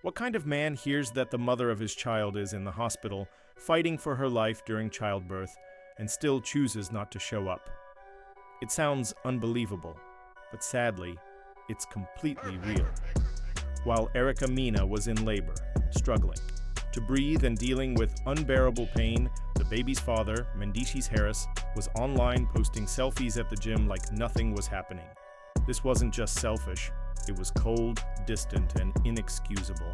What kind of man hears that the mother of his child is in the hospital, fighting for her life during childbirth, and still chooses not to show up? It sounds unbelievable, but sadly, it's completely real. While Mena was in labor, struggling to breathe and dealing with unbearable pain, the baby's father, Mendeecees was online posting selfies at the gym like nothing was happening. This wasn't just selfish, it was cold, distant, and inexcusable.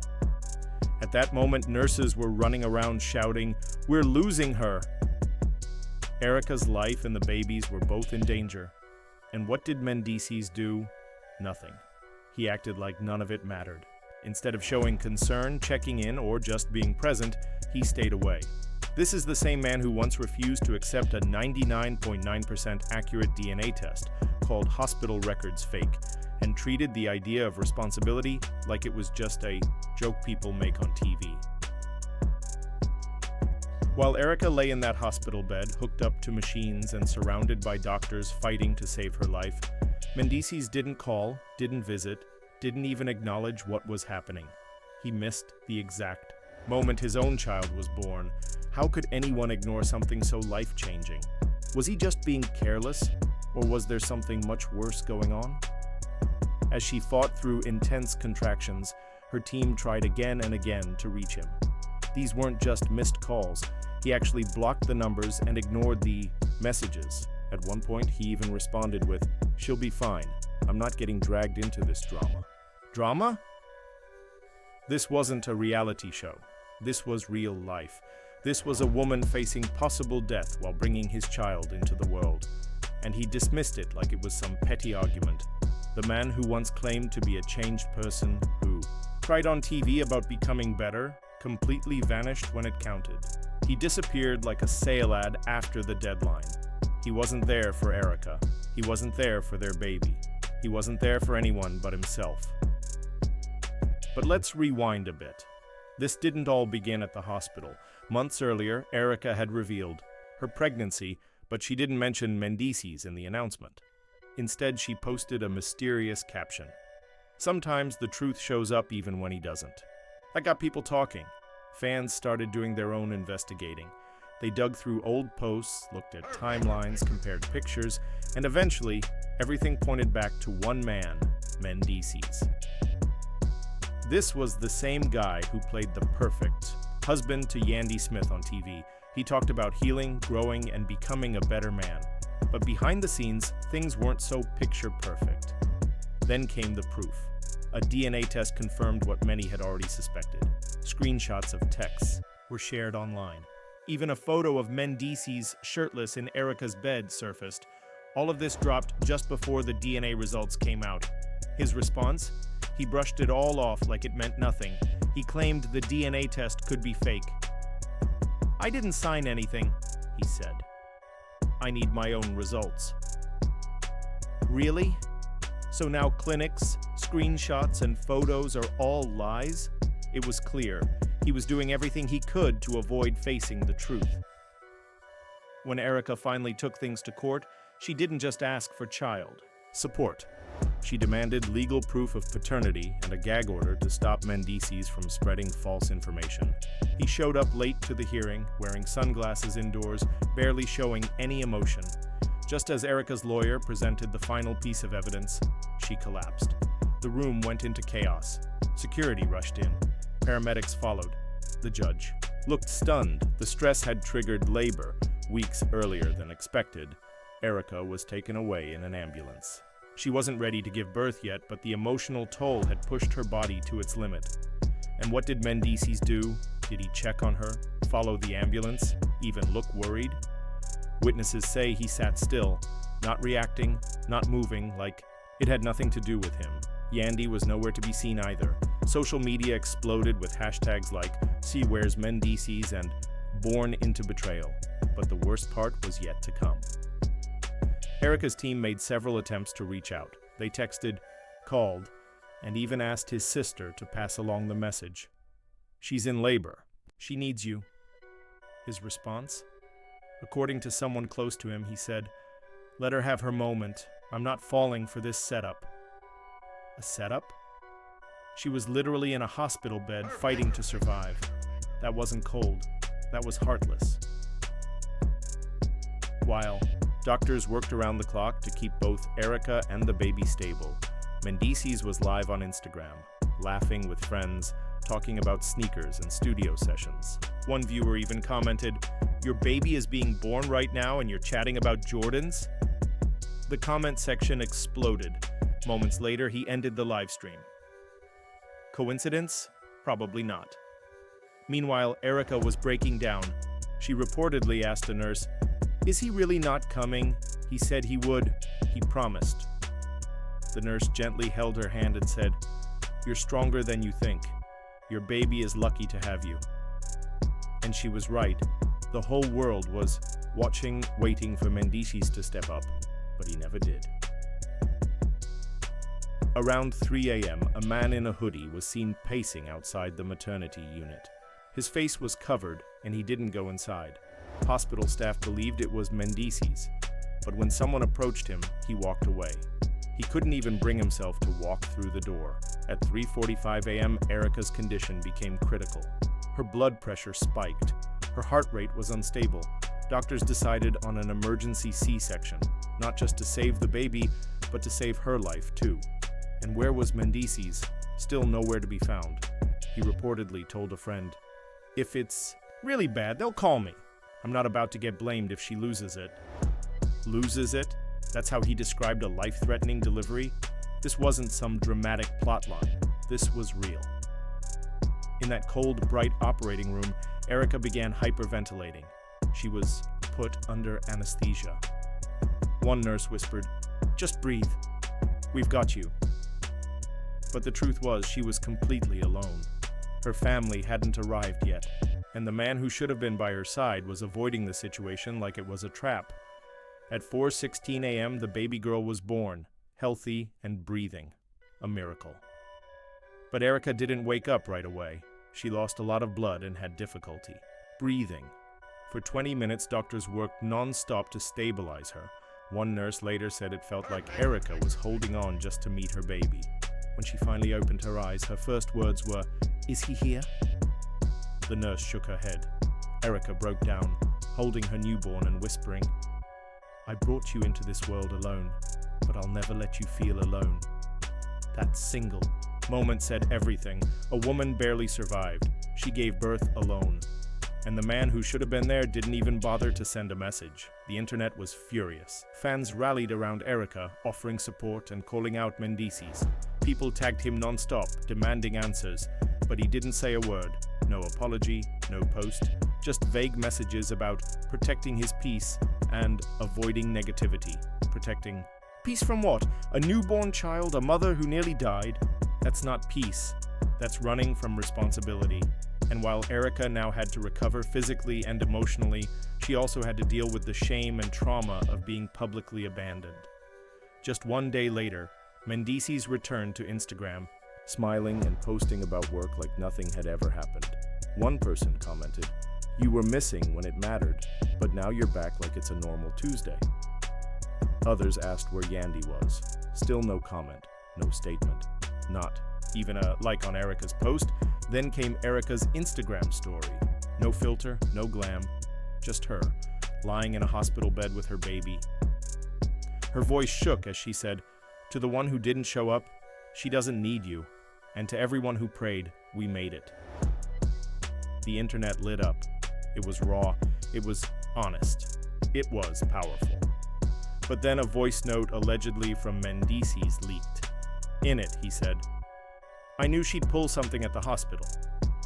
At that moment, nurses were running around shouting, "We're losing her!" Erica's life and the baby's were both in danger. And what did Mendeecees do? Nothing. He acted like none of it mattered. Instead of showing concern, checking in, or just being present, he stayed away. This is the same man who once refused to accept a 99.9% accurate DNA test, called hospital records fake, and treated the idea of responsibility like it was just a joke people make on TV. While Erica lay in that hospital bed, hooked up to machines and surrounded by doctors fighting to save her life, Mendeecees didn't call, didn't visit, didn't even acknowledge what was happening. He missed the exact moment his own child was born. How could anyone ignore something so life-changing? Was he just being careless, or was there something much worse going on? As she fought through intense contractions, her team tried again and again to reach him. These weren't just missed calls. He actually blocked the numbers and ignored the messages. At one point, he even responded with, "She'll be fine. I'm not getting dragged into this drama." Drama? This wasn't a reality show. This was real life. This was a woman facing possible death while bringing his child into the world. And he dismissed it like it was some petty argument. The man who once claimed to be a changed person, who cried on TV about becoming better, completely vanished when it counted. He disappeared like a sale ad after the deadline. He wasn't there for Erica. He wasn't there for their baby. He wasn't there for anyone but himself. But let's rewind a bit. This didn't all begin at the hospital. Months earlier, Erica had revealed her pregnancy, but she didn't mention Mendeecees in the announcement. Instead, she posted a mysterious caption. Sometimes the truth shows up even when he doesn't. That got people talking. Fans started doing their own investigating. They dug through old posts, looked at timelines, compared pictures, and eventually, everything pointed back to one man, Mendeecees. This was the same guy who played the perfect husband to Yandy Smith on TV. He talked about healing, growing, and becoming a better man. But behind the scenes, things weren't so picture perfect. Then came the proof. A DNA test confirmed what many had already suspected. Screenshots of texts were shared online. Even a photo of Mendeecees shirtless in Erica's bed surfaced. All of this dropped just before the DNA results came out. His response? He brushed it all off like it meant nothing. He claimed the DNA test could be fake. "I didn't sign anything," he said. "I need my own results." Really? So now clinics, screenshots, and photos are all lies? It was clear. He was doing everything he could to avoid facing the truth. When Erica finally took things to court, she didn't just ask for child support. She demanded legal proof of paternity and a gag order to stop Mendeecees from spreading false information. He showed up late to the hearing, wearing sunglasses indoors, barely showing any emotion. Just as Erica's lawyer presented the final piece of evidence, she collapsed. The room went into chaos. Security rushed in. Paramedics followed. The judge looked stunned. The stress had triggered labor. Weeks earlier than expected, Erica was taken away in an ambulance. She wasn't ready to give birth yet, but the emotional toll had pushed her body to its limit. And what did Mendeecees do? Did he check on her, follow the ambulance, even look worried? Witnesses say he sat still, not reacting, not moving, like it had nothing to do with him. Yandy was nowhere to be seen either. Social media exploded with hashtags like "See Where's Mendeecees" and "Born into Betrayal." But the worst part was yet to come. Erica's team made several attempts to reach out. They texted, called, and even asked his sister to pass along the message. "She's in labor. She needs you." His response? According to someone close to him, he said, "Let her have her moment. I'm not falling for this setup." A setup? She was literally in a hospital bed fighting to survive. That wasn't cold. That was heartless. While doctors worked around the clock to keep both Erica and the baby stable, Mendeecees was live on Instagram, laughing with friends, talking about sneakers and studio sessions. One viewer even commented, "Your baby is being born right now and you're chatting about Jordans?" The comment section exploded. Moments later, he ended the live stream. Coincidence? Probably not. Meanwhile, Erica was breaking down. She reportedly asked a nurse, "Is he really not coming? He said he would. He promised." The nurse gently held her hand and said, "You're stronger than you think. Your baby is lucky to have you." And she was right. The whole world was watching, waiting for Mendeecees to step up, but he never did. Around 3 a.m., a man in a hoodie was seen pacing outside the maternity unit. His face was covered, and he didn't go inside. Hospital staff believed it was Mendeecees, but when someone approached him, he walked away. He couldn't even bring himself to walk through the door. At 3:45 a.m., Erica's condition became critical. Her blood pressure spiked. Her heart rate was unstable. Doctors decided on an emergency C-section, not just to save the baby, but to save her life too. And where was Mendeecees? Still nowhere to be found. He reportedly told a friend, "If it's really bad, they'll call me. I'm not about to get blamed if she loses it." Loses it? That's how he described a life-threatening delivery? This wasn't some dramatic plotline. This was real. In that cold, bright operating room, Erica began hyperventilating. She was put under anesthesia. One nurse whispered, "Just breathe. We've got you." But the truth was, she was completely alone. Her family hadn't arrived yet, and the man who should have been by her side was avoiding the situation like it was a trap. At 4:16 a.m., the baby girl was born, healthy and breathing. A miracle. But Erica didn't wake up right away. She lost a lot of blood and had difficulty breathing. For 20 minutes, doctors worked non-stop to stabilize her. One nurse later said it felt like Erica was holding on just to meet her baby. When she finally opened her eyes, her first words were, "Is he here?" The nurse shook her head. Erica broke down, holding her newborn and whispering, "I brought you into this world alone, but I'll never let you feel alone." That single moment said everything. A woman barely survived. She gave birth alone. And the man who should have been there didn't even bother to send a message. The internet was furious. Fans rallied around Erica, offering support and calling out Mendeecees. People tagged him non-stop, demanding answers, but he didn't say a word. No apology, no post, just vague messages about protecting his peace and avoiding negativity. Protecting peace from what? A newborn child, a mother who nearly died? That's not peace. That's running from responsibility. And while Erica now had to recover physically and emotionally, she also had to deal with the shame and trauma of being publicly abandoned. Just one day later, Mendeecees returned to Instagram, smiling and posting about work like nothing had ever happened. One person commented, "You were missing when it mattered, but now you're back like it's a normal Tuesday." Others asked where Yandy was. Still no comment, no statement, not even a like on Erica's post. Then came Erica's Instagram story. No filter, no glam, just her, lying in a hospital bed with her baby. Her voice shook as she said, "To the one who didn't show up, she doesn't need you. And to everyone who prayed, we made it." The internet lit up. It was raw. It was honest. It was powerful. But then a voice note allegedly from Mendeecees leaked. In it, he said, "I knew she'd pull something at the hospital.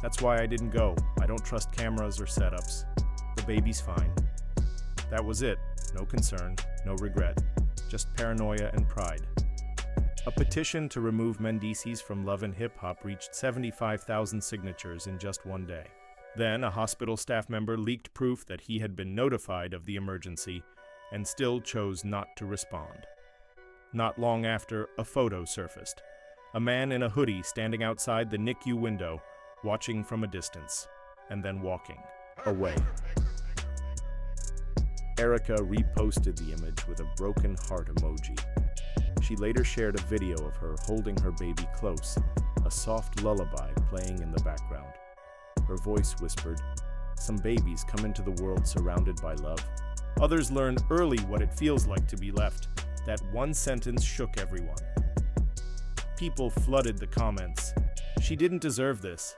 That's why I didn't go. I don't trust cameras or setups. The baby's fine." That was it. No concern, no regret, just paranoia and pride. A petition to remove Mendeecees from Love and Hip Hop reached 75,000 signatures in just one day. Then a hospital staff member leaked proof that he had been notified of the emergency and still chose not to respond. Not long after, a photo surfaced. A man in a hoodie standing outside the NICU window, watching from a distance, and then walking away. Erica reposted the image with a broken heart emoji. She later shared a video of her holding her baby close, a soft lullaby playing in the background. Her voice whispered, "Some babies come into the world surrounded by love. Others learn early what it feels like to be left." That one sentence shook everyone. People flooded the comments. "She didn't deserve this.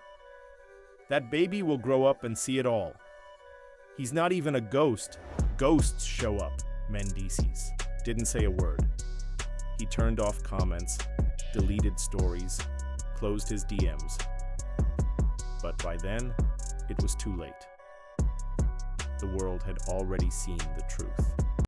That baby will grow up and see it all. He's not even a ghost. Ghosts show up." Mendeecees didn't say a word. He turned off comments, deleted stories, closed his DMs. But by then, it was too late. The world had already seen the truth.